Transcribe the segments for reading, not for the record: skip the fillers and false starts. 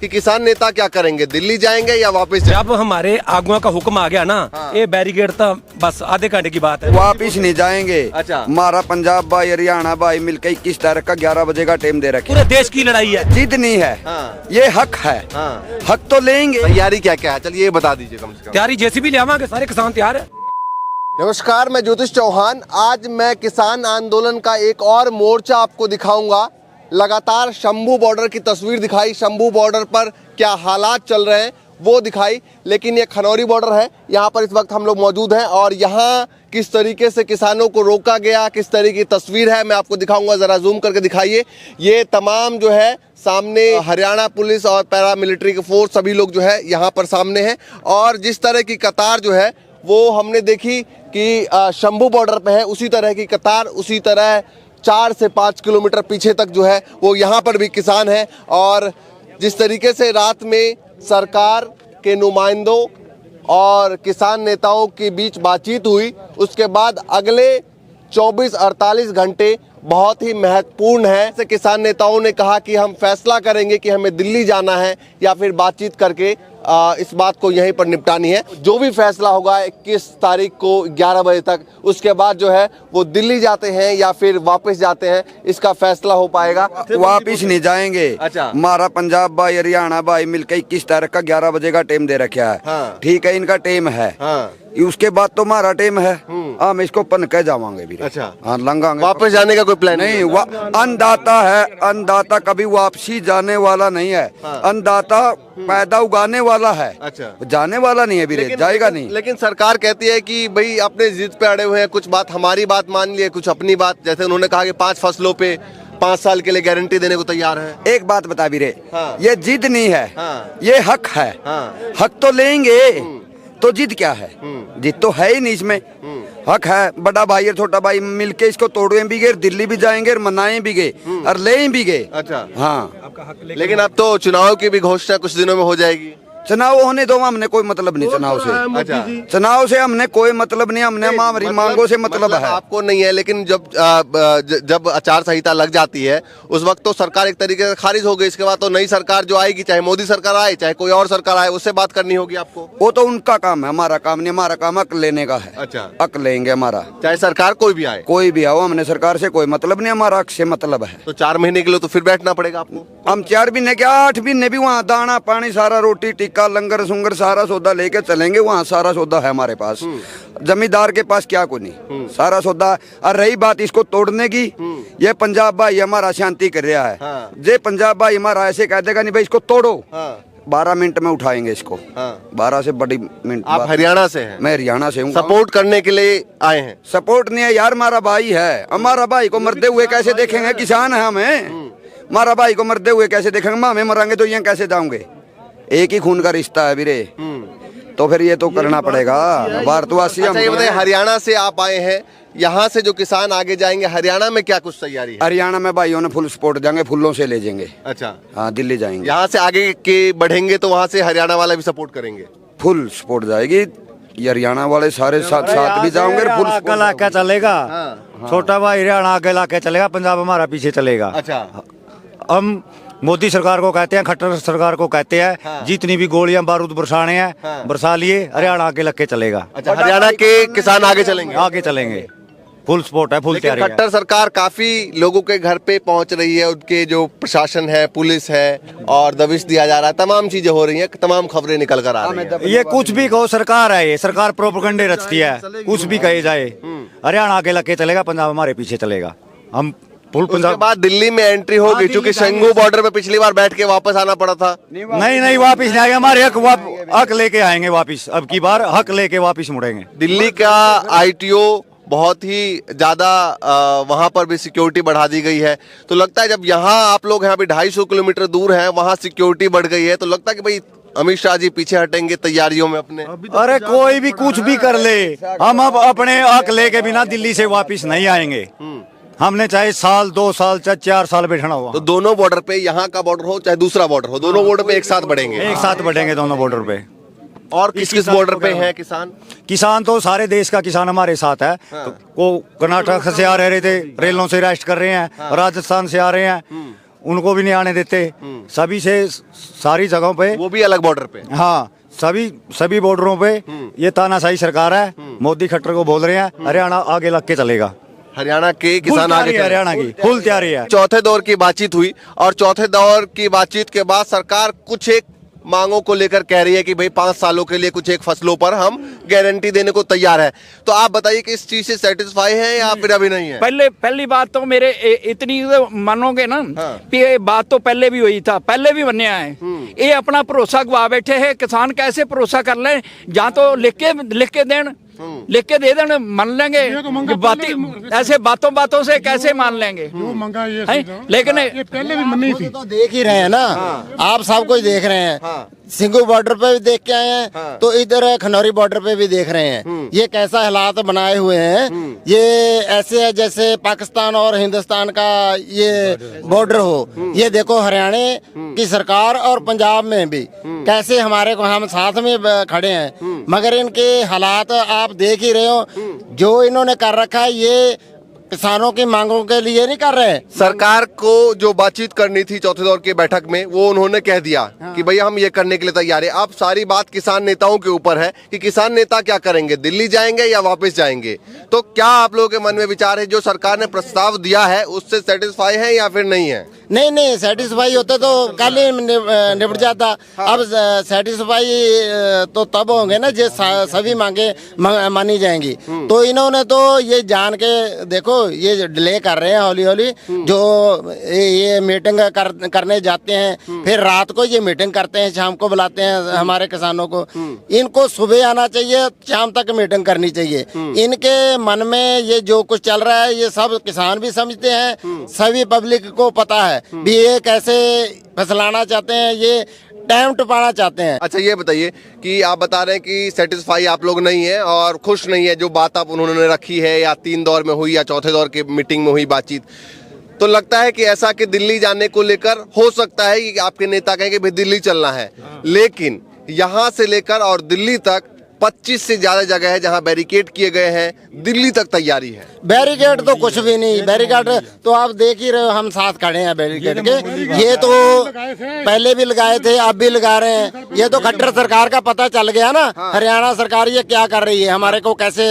कि किसान नेता क्या करेंगे, दिल्ली जाएंगे या वापस जाएंगे? जब हमारे आगुआ का हुक्म आ गया ना, ये बैरिकेड तो बस आधे घंटे की बात है। वापिस नहीं जाएंगे। अच्छा। हमारा पंजाब भाई हरियाणा भाई मिलकर 21 तारीख का 11 बजे का टाइम दे रखे। पूरे देश की लड़ाई है, जिद नहीं है। हाँ। ये हक है। हाँ। हक तो लेंगे। तैयारी क्या क्या है, चलिए ये बता दीजिए कम से कम। तैयारी जेसीबी ले आवांगे, सारे किसान तैयार है। नमस्कार, मैं ज्योतिष चौहान। आज मैं किसान आंदोलन का एक और मोर्चा आपको दिखाऊंगा। लगातार शंभू बॉर्डर की तस्वीर दिखाई, शंभू बॉर्डर पर क्या हालात चल रहे हैं वो दिखाई, लेकिन ये खनौरी बॉर्डर है, यहाँ पर इस वक्त हम लोग मौजूद हैं और यहाँ किस तरीके से किसानों को रोका गया, किस तरह की तस्वीर है मैं आपको दिखाऊंगा। ज़रा जूम करके दिखाइए। ये तमाम जो है सामने हरियाणा पुलिस और पैरामिलिट्री के फोर्स सभी लोग जो है यहाँ पर सामने हैं और जिस तरह की कतार जो है वो हमने देखी कि शंभू बॉर्डर पे है, उसी तरह की कतार, उसी तरह 4 से 5 किलोमीटर पीछे तक जो है वो यहाँ पर भी किसान हैं। और जिस तरीके से रात में सरकार के नुमाइंदों और किसान नेताओं के बीच बातचीत हुई, उसके बाद अगले 24-48 घंटे बहुत ही महत्वपूर्ण है। से किसान नेताओं ने कहा कि हम फैसला करेंगे कि हमें दिल्ली जाना है या फिर बातचीत करके इस बात को यहीं पर निपटानी है। जो भी फैसला होगा 21 तारीख को 11 बजे तक, उसके बाद जो है वो दिल्ली जाते हैं या फिर वापस जाते हैं, इसका फैसला हो पाएगा। वापिस नहीं जाएंगे। अच्छा। हमारा पंजाब भाई हरियाणा भाई मिलकर 21 तारीख का 11 बजे का टाइम दे रखा है। हाँ। ठीक है, इनका टाइम है। हाँ। उसके बाद तो हमारा टाइम है। हम इसको पन के जावांगे भी। अच्छा। हाँ, लंगांगे। वापस जाने का कोई प्लान नहीं, अन्नदाता है। अन्नदाता कभी वापसी जाने वाला नहीं है। हाँ। अन्नदाता पैदा उगाने वाला है। अच्छा। जाने वाला नहीं है भी, जाएगा नहीं। लेकिन सरकार कहती है कि भाई अपने जिद पे अड़े हुए हैं, कुछ बात हमारी बात मान लिए, कुछ अपनी बात। जैसे उन्होंने कहा कि 5 फसलों पे 5 साल के लिए गारंटी देने को तैयार है। एक बात बता भी रे। हाँ। ये जिद नहीं है। हाँ। ये हक है। हाँ। हक तो लेंगे। तो जिद क्या है? जिद तो है ही नहीं इसमें। हक है। बड़ा भाई और छोटा भाई मिलके इसको तोड़े भी गए, दिल्ली भी जाएंगे और मनाए भी गए और ले भी गए। अच्छा। हाँ। लेकिन अब तो चुनाव की भी घोषणा कुछ दिनों में हो जाएगी। चुनाव होने दो, हमने कोई मतलब नहीं चुनाव से। अच्छा। चुनाव से हमने कोई मतलब नहीं। हमने हमारी मांगों से मतलब है। आपको नहीं है, लेकिन जब आचार संहिता लग जाती है उस वक्त तो सरकार एक तरीके से खारिज हो गई। इसके बाद तो नई सरकार जो आएगी, चाहे मोदी सरकार आए चाहे कोई और सरकार आए, उससे बात करनी होगी आपको। वो तो उनका काम है, हमारा काम नहीं। हमारा काम हक लेने का है। अच्छा। हक लेंगे हमारा, चाहे सरकार कोई भी आए। कोई भी आओ, हमने सरकार से कोई मतलब नहीं। हमारा हक से मतलब है। तो 4 महीने के लिए तो फिर बैठना पड़ेगा आपको। हम 4 महीने क्या 8 महीने भी वहाँ दाना पानी सारा रोटी टिक्का लंगर सुंगर सारा सौदा लेके चलेंगे। वहाँ सारा सौदा है हमारे पास। जमींदार के पास क्या को नहीं, सारा सौदा। और रही बात इसको तोड़ने की, ये पंजाब भाई हमारा शांति कर रहा है। हाँ। जे पंजाब भाई हमारा ऐसे कह देगा नहीं भाई इसको तोड़ो। हाँ। 12 मिनट में उठाएंगे इसको। हाँ। 12 से बड़ी मिनट। आप हरियाणा से हैं? मैं हरियाणा से हूँ। सपोर्ट करने के लिए आए हैं? सपोर्ट नहीं है यार, हमारा भाई है। हमारा भाई को मरते हुए कैसे देखेंगे? किसान है हमें। हमारा भाई को मरते हुए कैसे देखेंगे? हमें मरांगे तो यहाँ कैसे जाऊंगे? एक ही खून का रिश्ता है वीरे। तो फिर ये तो करना पड़ेगा। भारतवासी अच्छा, ये बताइए, हरियाणा से आप आए हैं, यहाँ से जो किसान आगे जाएंगे हरियाणा में क्या कुछ तैयारी है? हरियाणा में भाइयों ने फुल सपोर्ट देंगे, फुल्लों से ले जाएंगे। अच्छा। हाँ, दिल्ली जाएंगे। यहाँ से आगे के बढ़ेंगे तो वहाँ से हरियाणा वाला भी सपोर्ट करेंगे? फुल सपोर्ट जाएगी। ये हरियाणा वाले सारे साथ भी जाओगे। फुल आगे लाके चलेगा। छोटा भाई हरियाणा आगे लाके चलेगा, पंजाब हमारा पीछे चलेगा। अच्छा। हम मोदी सरकार को कहते हैं, खट्टर सरकार को कहते हैं। हाँ। जितनी भी गोलियां बारूद बरसाने हैं, हाँ। बरसा लिए, हरियाणा आगे लग के चलेगा। अच्छा, हरियाणा के किसान आगे चलेंगे? आगे चलेंगे। फुल सपोर्ट है, फुल लेकिन तैयारी है। खट्टर सरकार काफी लोगों के घर पे पहुंच रही है, उनके जो प्रशासन है, पुलिस है, और दबिश दिया जा रहा है, तमाम चीजें हो रही हैं, तमाम खबरें निकल कर आ रही हैं। ये कुछ भी कहो, सरकार है ये, सरकार प्रोपेगेंडे रचती है। कुछ भी कहे जाए, हरियाणा आगे लग के चलेगा, पंजाब हमारे पीछे चलेगा। हम फुल उसके पंजाब। बाद दिल्ली में एंट्री होगी, दिल्ली क्योंकि जाएंगे। शंभू बॉर्डर पे पिछली बार बैठ के वापस आना पड़ा था। नहीं वापिस नहीं आएंगे। हमारे हक लेके आएंगे वापिस। अब की बार हक लेके वापिस मुड़ेंगे। दिल्ली का आईटीओ बहुत ही ज्यादा वहां पर भी सिक्योरिटी बढ़ा दी गई है। तो लगता है जब यहाँ आप लोग यहाँ पे 250 किलोमीटर दूर हैं, वहाँ सिक्योरिटी बढ़ गई है, तो लगता है कि भाई अमित शाह जी पीछे हटेंगे तैयारियों में अपने? अरे कोई भी कुछ भी कर ले, हम अब अपने हक लेके बिना दिल्ली से वापिस नहीं आएंगे। हमने चाहे साल 2 साल चाहे 4 साल बैठना हुआ। तो दोनों बॉर्डर पे, यहाँ का बॉर्डर हो चाहे दूसरा बॉर्डर हो, दोनों बॉर्डर पे एक साथ बढ़ेंगे? एक साथ बढ़ेंगे दोनों बॉर्डर पे। और किस किस बॉर्डर पे हैं किसान? किसान तो सारे देश का किसान हमारे साथ है। वो कर्नाटक से आ रहे थे, रेलों से रेस्ट कर रहे हैं, राजस्थान से आ रहे हैं, उनको भी नहीं आने देते। सभी से सारी जगहों पे, वो भी अलग बॉर्डर पे। हाँ सभी बॉर्डरों पे ये तानाशाही सरकार है। मोदी खट्टर को बोल रहे हैं हरियाणा आगे लग के चलेगा। हरियाणा के फुल किसान तैयारी आगे है, हरियाणा की फुल तैयारी है। चौथे दौर की बातचीत हुई और चौथे दौर की बातचीत के बाद सरकार कुछ एक मांगों को लेकर कह रही है कि भाई 5 सालों के लिए कुछ एक फसलों पर हम गारंटी देने को तैयार है। तो आप बताइए कि इस चीज से सेटिस्फाई है या फिर अभी नहीं है? पहली बात तो मेरे इतनी तो मानोगे ना कि ये बात तो पहले भी हुई था, पहले भी बनया है। ये अपना भरोसा गवा बैठे हैं। किसान कैसे भरोसा कर ले? या तो लिख के देन, लिख के दे देन, मान लेंगे। ऐसे बातों से कैसे मान लेंगे? लेकिन ये पहले भी मनी थी। तो देख ही रहे हैं ना, आप सब कुछ देख रहे हैं। सिंगू बॉर्डर पे भी देख के आए हैं, तो इधर खनौरी बॉर्डर पे भी देख रहे हैं। ये कैसा हालात बनाए हुए हैं। ये ऐसे है जैसे पाकिस्तान और हिंदुस्तान का ये बॉर्डर हो। ये देखो हरियाणा की सरकार और पंजाब में भी कैसे हमारे को हम साथ में खड़े हैं, मगर इनके हालात आप देख ही रहे हो। जो इन्होंने कर रखा है ये किसानों की मांगों के लिए नहीं कर रहे। सरकार को जो बातचीत करनी थी चौथे दौर की बैठक में वो उन्होंने कह दिया कि भैया हम ये करने के लिए तैयार है। अब सारी बात किसान नेताओं के ऊपर है कि किसान नेता क्या करेंगे, दिल्ली जाएंगे या वापस जाएंगे। तो क्या आप लोगों के मन में विचार है जो सरकार ने प्रस्ताव दिया है उससे सेटिस्फाई है या फिर नहीं है? नहीं सेटिस्फाई होता तो कल ही निपट जाता। अब सेटिस्फाई तो तब होंगे ना जब सभी मांगे मानी जाएंगी। तो इन्होंने तो ये जान के देखो ये डिले कर रहे हैं हौली हौली। जो ये मीटिंग करने जाते हैं, फिर रात को ये मीटिंग करते हैं, शाम को बुलाते हैं हमारे किसानों को। इनको सुबह आना चाहिए, शाम तक मीटिंग करनी चाहिए। इनके मन में ये जो कुछ चल रहा है ये सब किसान भी समझते हैं, सभी पब्लिक को पता है भी ये कैसे फसलाना चाहते हैं, ये टाइम टपाना चाहते हैं। अच्छा ये बताइए कि आप बता रहे हैं कि सेटिस्फाई आप लोग नहीं है और खुश नहीं है जो बात आप उन्होंने रखी है, या 3 दौर में हुई या चौथे दौर की मीटिंग में हुई बातचीत। तो लगता है कि ऐसा कि दिल्ली जाने को लेकर हो सकता है कि आपके नेता कहें कि भाई दिल्ली चलना है, लेकिन यहाँ से लेकर और दिल्ली तक 25 से ज्यादा जगह है जहां बैरिकेड किए गए हैं, दिल्ली तक तैयारी है। बैरिकेड तो कुछ भी नहीं, बैरिकेड तो आप देख ही रहे हो, हम साथ खड़े हैं बैरिकेड के। ये तो पहले भी लगाए थे, अब भी लगा रहे हैं। ये तो खट्टर सरकार का पता चल गया ना। हरियाणा सरकार ये क्या कर रही है, हमारे को कैसे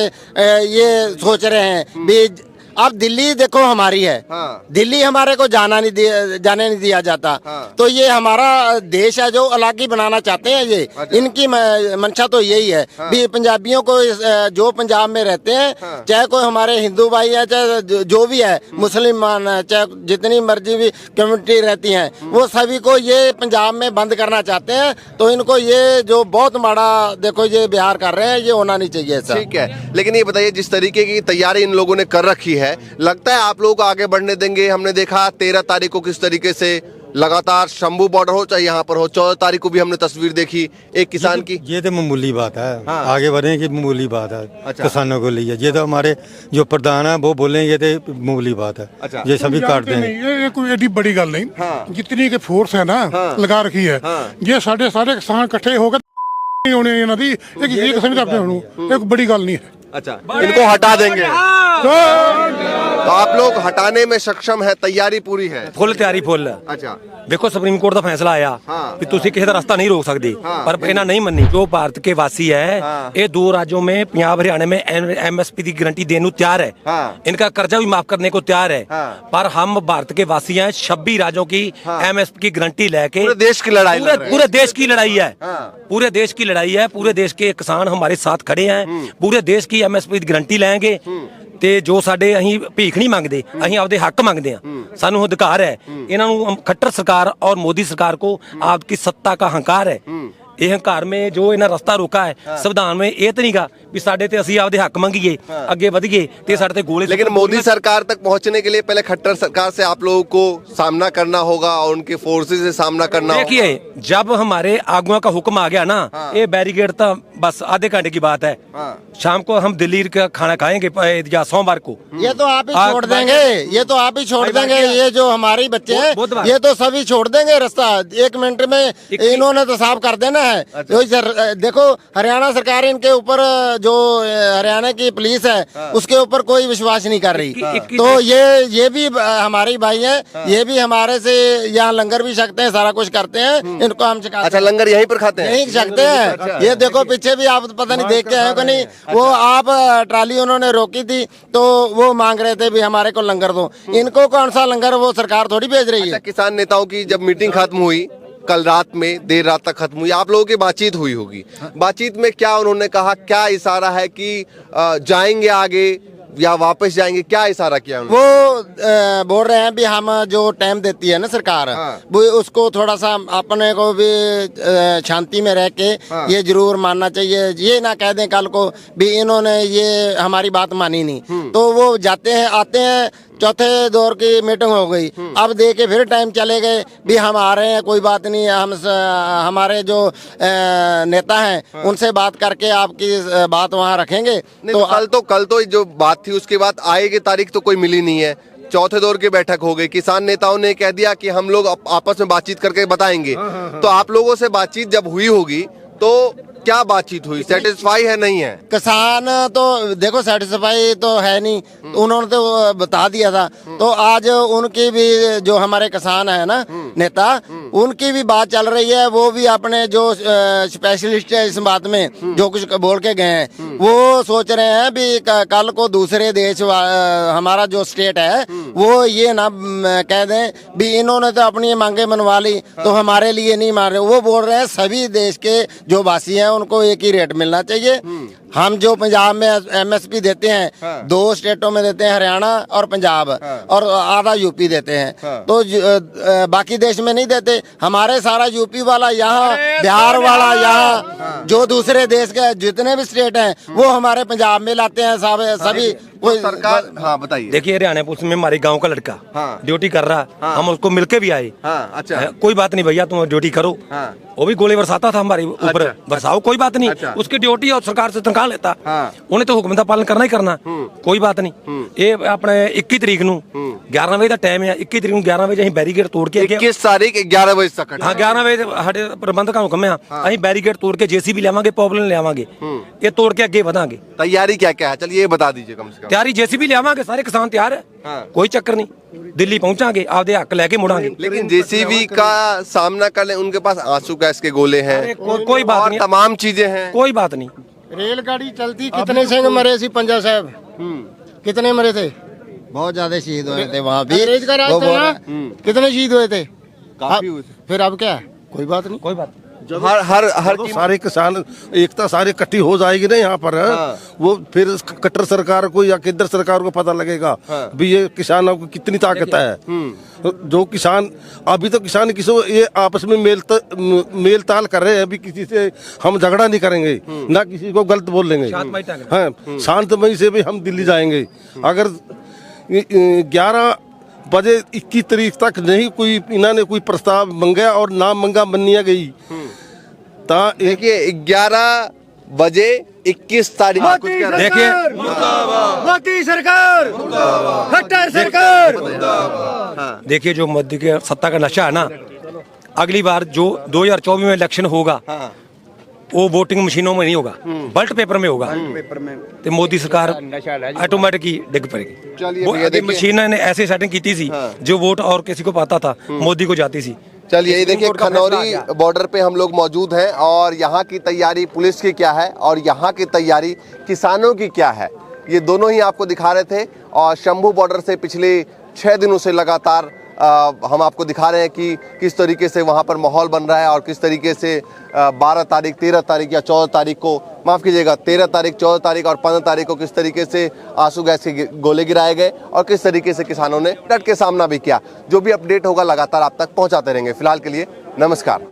ये सोच रहे हैं भी। अब दिल्ली देखो हमारी है। दिल्ली हमारे को जाने नहीं दिया जाता। तो ये हमारा देश है जो अलग ही बनाना चाहते हैं ये। इनकी मंशा तो यही है भी पंजाबियों को जो पंजाब में रहते हैं, चाहे कोई हमारे हिंदू भाई है, चाहे जो भी है, मुसलमान है, चाहे जितनी मर्जी भी कम्युनिटी रहती हैं, वो सभी को ये पंजाब में बंद करना चाहते हैं। तो इनको ये जो बहुत माड़ा देखो ये बिहार कर रहे हैं, ये होना नहीं चाहिए ऐसा। ठीक है, लेकिन ये बताइए जिस तरीके की तैयारी इन लोगों ने कर रखी है, लगता है आप लोग आगे बढ़ने देंगे? हमने देखा 13 तारीख को किस तरीके से लगातार शंभू बॉर्डर हो चाहे यहाँ पर हो, 14 तारीख को भी हमने तस्वीर देखी एक किसान की। ये तो मामूली बात है। आगे बढ़ने की मामूली बात है। अच्छा। किसानों को लिए ये तो हमारे जो प्रधान है वो बोलेंगे तो मामूली बात है। अच्छा। ये सभी काटते हैं। ये कोई एडी बड़ी गल नहीं। जितनी के फोर्स है ना लगा रखी है, ये सारे किसान इकट्ठे होकर होने इन्हां दी एक किस्म दा एक बड़ी गल नहीं है। अच्छा, इनको हटा देंगे तो आप लोग हटाने में सक्षम है, तैयारी पूरी है? फुल तैयारी फुल। अच्छा, ਦੇਖੋ ਸੁਪਰੀਮ ਕੋਰਟ ਦਾ ਫੈਸਲਾ ਆਇਆ ਕਿ ਤੁਸੀਂ ਕਿਸੇ ਦਾ ਰਸਤਾ नहीं रोक सकते, पर ਇਹਨਾਂ नहीं मन्नी। जो भारत के वासी है, ये 2 राज्यों में पंजाब हरियाणा में MSP की गारंटी देने को तैयार है। इनका कर्जा भी माफ करने को तैयार है। पर हम भारत के वासी हैं, 26 राज्यों की MSP की गारंटी लेके पूरे देश की लड़ाई लड़ रहे हैं। पूरे देश की लड़ाई है। पूरे देश की लड़ाई है। पूरे देश के किसान हमारे साथ खड़े हैं। पूरे देश की MSP की गारंटी लेंगे ਤੇ ਜੋ ਸਾਡੇ ਅਸੀਂ ਭੀਖ ਨਹੀਂ ਮੰਗਦੇ, ਅਸੀਂ ਆਪਦੇ ਹੱਕ ਮੰਗਦੇ ਆ। ਸਾਨੂੰ ਅਧਿਕਾਰ ਹੈ। ਇਹਨਾਂ ਨੂੰ ਖੱਟਰ ਸਰਕਾਰ और मोदी सरकार को आपकी सत्ता का हंकार है। ਇਹ ਹੰਕਾਰ में जो ਇਹਨਾਂ ਰਸਤਾ ਰੋਕਾ है, संविधान में ਇਹ ਤਾਂ ਨਹੀਂਗਾ ਵੀ ਸਾਡੇ ਤੇ ਅਸੀਂ ਆਪਦੇ ਹੱਕ ਮੰਗੀਏ, ਅੱਗੇ ਵਧੀਏ ਤੇ ਸਾਡੇ ਤੇ गोले। लेकिन मोदी सरकार तक पहुंचने के लिए पहले खट्टर सरकार से आप लोगों को सामना करना होगा और उनके फोर्सेस से सामना करना होगा। देखिए, जब हमारे आगुओं का हुक्म आ गया ना, ये बैरिकेड तो बस आधे घंटे की बात है। शाम को हम दिल्ली का खाना खाएंगे या सोमवार को। ये तो आप ही छोड़ देंगे, ये तो आप ही छोड़ देंगे। ये जो हमारे बच्चे हैं ये तो सभी छोड़ देंगे रास्ता, 1 मिनट में इन्होंने तो साफ कर देना है। देखो हरियाणा सरकार इनके ऊपर, जो हरियाणा की पुलिस है उसके ऊपर कोई विश्वास नहीं कर रही। तो ये भी हमारे भाई हैं, ये भी हमारे से यहाँ लंगर भी सकते हैं, सारा कुछ करते हैं। इनको हम सिखाते हैं। अच्छा, लंगर यहीं पर खाते हैं? यहीं सकते हैं। ये देखो पीछे भी आप पता नहीं देख के आए हो नहीं, वो आप ट्राली उन्होंने रोकी थी तो वो मांग रहे थे भी हमारे को लंगर दो। इनको कौन सा लंगर, वो सरकार थोड़ी भेज रही है। किसान नेताओं की जब मीटिंग खत्म हुई कल रात में, देर रात तक खत्म हुई, आप लोगों की बातचीत हुई होगी। बातचीत में क्या उन्होंने कहा, क्या इशारा है कि जाएंगे आगे या वापस जाएंगे, क्या इशारा किया उन्होंने? वो बोल रहे हैं भी हम जो टाइम देती है ना सरकार, वो उसको थोड़ा सा अपने को भी शांति में रह के ये जरूर मानना चाहिए। ये ना कह दें कल को भी इन्होंने ये हमारी बात मानी नहीं। तो वो जाते हैं आते हैं, चौथे दौर की मीटिंग हो गई, अब दे के फिर टाइम चले गए भी हम आ रहे हैं, कोई बात नहीं, हम हमारे जो नेता हैं उनसे बात करके आपकी बात वहाँ रखेंगे। तो कल तो जो बात थी उसके बाद आए की तारीख तो कोई मिली नहीं है। चौथे दौर की बैठक हो गई, किसान नेताओं ने कह दिया कि हम लोग आपस में बातचीत करके बताएंगे। तो आप लोगों से बातचीत जब हुई होगी तो क्या बातचीत हुई, सेटिस्फाई है नहीं है? किसान तो देखो सेटिस्फाई तो है नहीं, उन्होंने तो बता दिया था। तो आज उनकी भी जो हमारे किसान है ना नेता, उनकी भी बात चल रही है। वो भी अपने जो स्पेशलिस्ट है इस बात में, जो कुछ बोल के गए हैं, वो सोच रहे हैं भी कल को दूसरे देश हमारा जो स्टेट है वो ये ना कह दें भी इन्होंने तो अपनी मांगे मनवा ली तो हमारे लिए नहीं मान रहे। वो बोल रहे हैं सभी देश के जो वासी हैं उनको एक ही रेट मिलना चाहिए। हम जो पंजाब में MSP देते हैं, 2 स्टेटों में देते हैं, हरियाणा और पंजाब, और आधा यूपी देते हैं। तो बाकी देश में नहीं देते। हमारे सारा यूपी वाला यहाँ, बिहार वाला यहाँ, जो दूसरे देश के जितने भी स्टेट हैं वो हमारे पंजाब में लाते हैं सभी। कोई सरकार, हाँ बताइए। देखिए हरियाणा पुलिस में हमारे गांव का लड़का ड्यूटी कर रहा, हम उसको मिलके भी आए। अच्छा, कोई बात नहीं भैया तुम ड्यूटी करो। वो भी गोले बरसाता था हमारे ऊपर, बरसाओ कोई बात नहीं, उसकी ड्यूटी और सरकार से तनख्वाह लेता। उन्हें तो हुक्म का पालन करना ही करना, कोई बात नहीं। ये अपने 21 तरीक ਨੂੰ 11 ਵਜੇ ਦਾ ਟਾਈਮ ਹੈ। 21 ਤਰੀਕ ਨੂੰ 11 ਵਜੇ ਅਸੀਂ ਬੈਰੀਕੇਡ ਤੋੜ ਕੇ 21 ਤਾਰੀਖ 11 ਵਜੇ ਤੱਕ। ਹਾਂ 11 ਵਜੇ ਸਾਡੇ ਪ੍ਰਬੰਧਕਾਂ ਨੂੰ ਹੁਕਮ ਆ, ਅਸੀਂ ਬੈਰੀਕੇਡ ਤੋੜ ਕੇ JCB ਲਿਆਵਾਂਗੇ, ਪੌਪਲਨ ਲਿਆਵਾਂਗੇ, ਇਹ ਤੋੜ ਕੇ ਅੱਗੇ ਵਧਾਂਗੇ। तैयारी क्या क्या है, चलिए ये बता दीजिए कम से कम। ਤਿਆਰੀ JCB ਲਿਆਵਾਂਗੇ, ਸਾਰੇ ਕਿਸਾਨ ਤਿਆਰ ਹੈ, कोई चक्कर नहीं। दिल्ली पहुंचांगे, आपदे हक लेके मुड़ांगे। लेकिन JCB का सामना कर ले, उनके पास आंसू गैस के गोले हैं, कोई बात नहीं, तमाम चीजें हैं, कोई बात नहीं। रेलगाड़ी चलती, कितने सिंह मरे सी पंजा साहब, कितने मरे थे? बहुत ज्यादा शहीद हुए थे वहाँ भी। कितने शहीद हुए थे? काफी हुए थे। फिर अब क्या, कोई बात नहीं, कोई बात। हर सारे किसान एकता सारी इकट्ठी हो जाएगी ना यहाँ पर। वो फिर कट्टर सरकार को या केंद्र सरकार को पता लगेगा भी ये किसानों को कितनी ताकत है। जो किसान अभी तो किसान किसी ये आपस में मेल ताल कर रहे हैं, अभी किसी से हम झगड़ा नहीं करेंगे, ना किसी को गलत बोल लेंगे। हाँ, शांतमयी से भी हम दिल्ली जाएंगे। अगर 11 बजे 21 तारीख तक नहीं कोई इन्होंने कोई प्रस्ताव मंगा और ना मंगा मनिया गई ता देखिए 11 बजे 21 तारीख देखिए मोदी सरकार, खट्टर सरकार। देखिए जो मोदी के सत्ता का नशा है ना, अगली बार जो 2024 में इलेक्शन होगा वो वोटिंग मशीनों में नहीं होगा, बैलेट पेपर में होगा। तो मोदी सरकार ऑटोमेटिक ही डिग पड़ेगी। वो मशीन ने ऐसे सेटिंग की थी जो वोट और किसी को पाता था मोदी को जाती थी। चलिए ये देखिए खनौरी बॉर्डर पे हम लोग मौजूद हैं और यहाँ की तैयारी पुलिस की क्या है और यहाँ की तैयारी किसानों की क्या है, ये दोनों ही आपको दिखा रहे थे। और शंभू बॉर्डर से पिछले 6 दिनों से लगातार हम आपको दिखा रहे हैं कि किस तरीके से वहाँ पर माहौल बन रहा है और किस तरीके से 12 तारीख, 13 तारीख या 14 तारीख को, माफ़ कीजिएगा 13 तारीख, 14 तारीख और 15 तारीख को किस तरीके से आंसू गैस के गोले गिराए गए और किस तरीके से किसानों ने डट के सामना भी किया। जो भी अपडेट होगा लगातार आप तक पहुँचाते रहेंगे। फिलहाल के लिए नमस्कार।